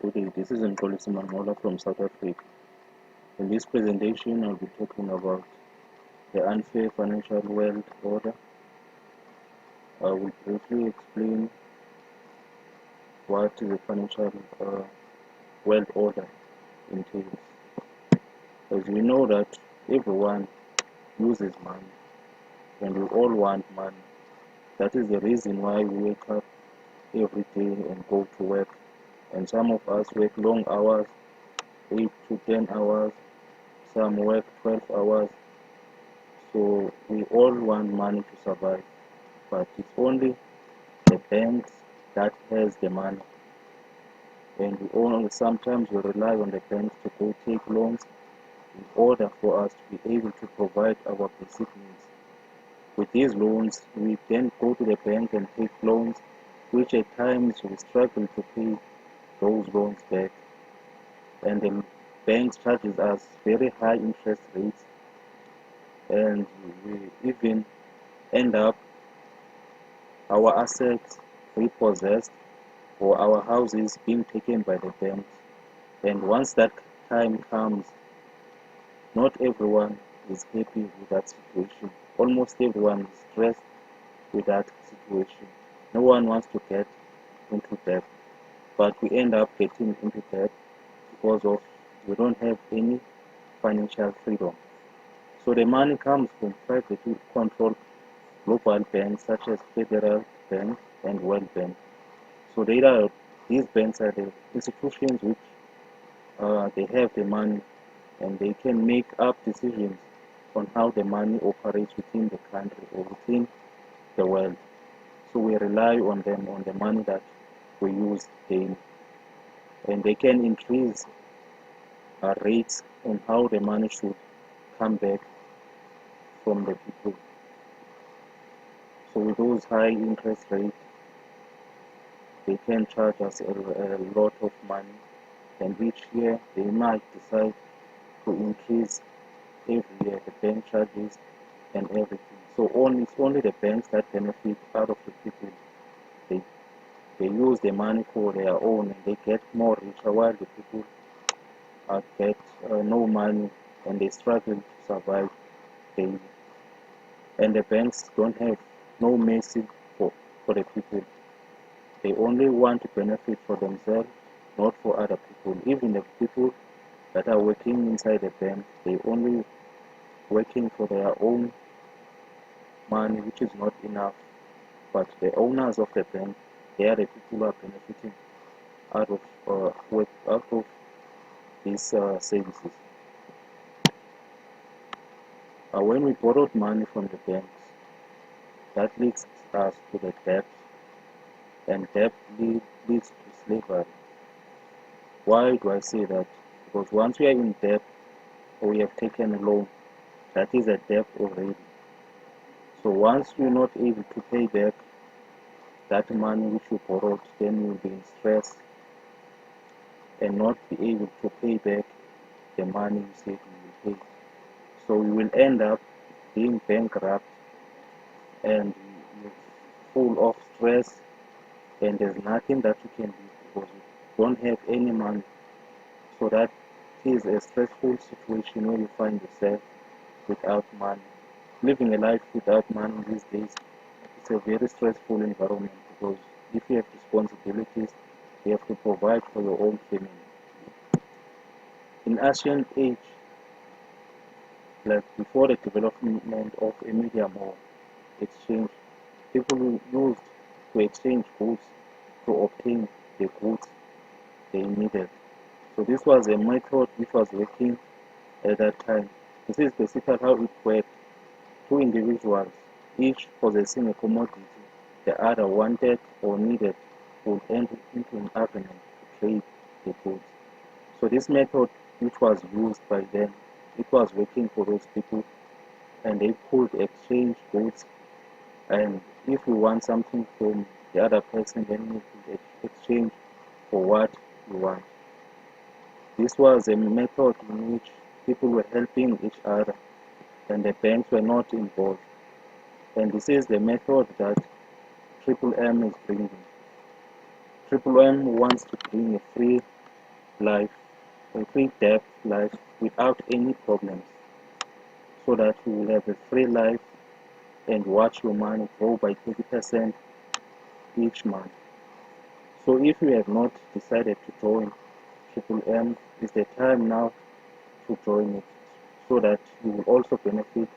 Good day, this is Mxolisi Mangola from South Africa. In this presentation, I'll be talking about the unfair financial world order. I will briefly explain what the financial world order entails. As we know that everyone uses money and we all want money. That is the reason why we wake up every day and go to work. And some of us work long hours, 8 to 10 hours, some work 12 hours. So we all want money to survive, but it's only the banks that has the money, and sometimes we rely on the banks to go take loans in order for us to be able to provide our basic needs. With these loans, we then go to the bank and take loans, which at times we struggle to pay those loans back, and the banks charges us very high interest rates, and we even end up our assets repossessed or our houses being taken by the banks. And once that time comes, not everyone is happy with that situation. Almost everyone is stressed with that situation. No one wants to get into debt, but we end up getting into debt because of we don't have any financial freedom. So the money comes from privately controlled global banks such as Federal Bank and World Bank. So these banks are the institutions which they have the money and they can make up decisions on how the money operates within the country or within the world. So we rely on them, on the money that we use daily. And they can increase rates on how the money should come back from the people. So with those high interest rates, they can charge us a lot of money, and each year they might decide to increase every year the bank charges and everything. So it's only the banks that benefit out of the people. They they use the money for their own and they get more richer while the people get no money and they struggle to survive daily. And the banks don't have no mercy for the people. They only want to benefit for themselves, not for other people. Even the people that are working inside the bank, they only working for their own money, which is not enough. But the owners of the bank, they are the people who are benefiting out of out of these services. When we borrowed money from the banks, that leads us to the debt, and debt leads to slavery. Why do I say that? Because once we are in debt or we have taken a loan, that is a debt already. So once you're not able to pay back that money which you borrowed, then you'll be in stress and not be able to pay back the money you said you will pay. So you will end up being bankrupt and you're full of stress, and there's nothing that you can do because you don't have any money. So that is a stressful situation where you find yourself without money. Living a life without money these days, it's a very stressful environment because if you have responsibilities, you have to provide for your own family. In ancient age, like before the development of a medium or exchange, people used to exchange goods to obtain the goods they needed. So this was a method which was working at that time. This is basically how it worked. Two individuals, each possessing a commodity the other wanted or needed, would enter into an agreement to trade the goods. So this method which was used by them, it was working for those people, and they could exchange goods, and if you want something from the other person, then you could exchange for what you want. This was a method in which people were helping each other and the banks were not involved. And this is the method that Triple M is bringing. Triple M wants to bring a free life, a free debt life without any problems, so that you will have a free life and watch your money grow by 30% each month. So if you have not decided to join Triple M, is the time now to join it, so that you will also benefit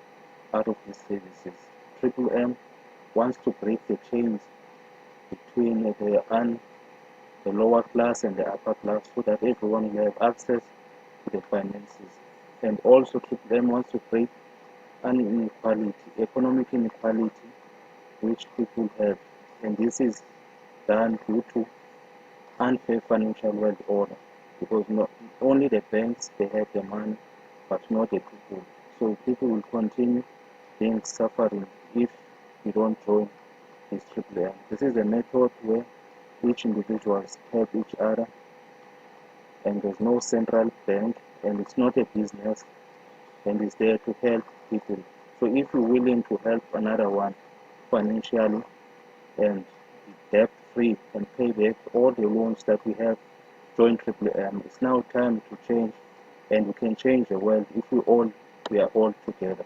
out of these services. Triple M wants to break the chains between the lower class and the upper class, so that everyone will have access to the finances. And also Triple M wants to break inequality, economic inequality which people have. And this is done due to unfair financial world order, because not only the banks they have the money, but not the people. So people will continue being suffering if you don't join this triple M. This is a method where each individuals help each other, and there's no central bank, and it's not a business, and it's there to help people. So if you're willing to help another one financially and debt free and pay back all the loans that we have, join Triple M. It's now time to change, and we can change the world if we are all together.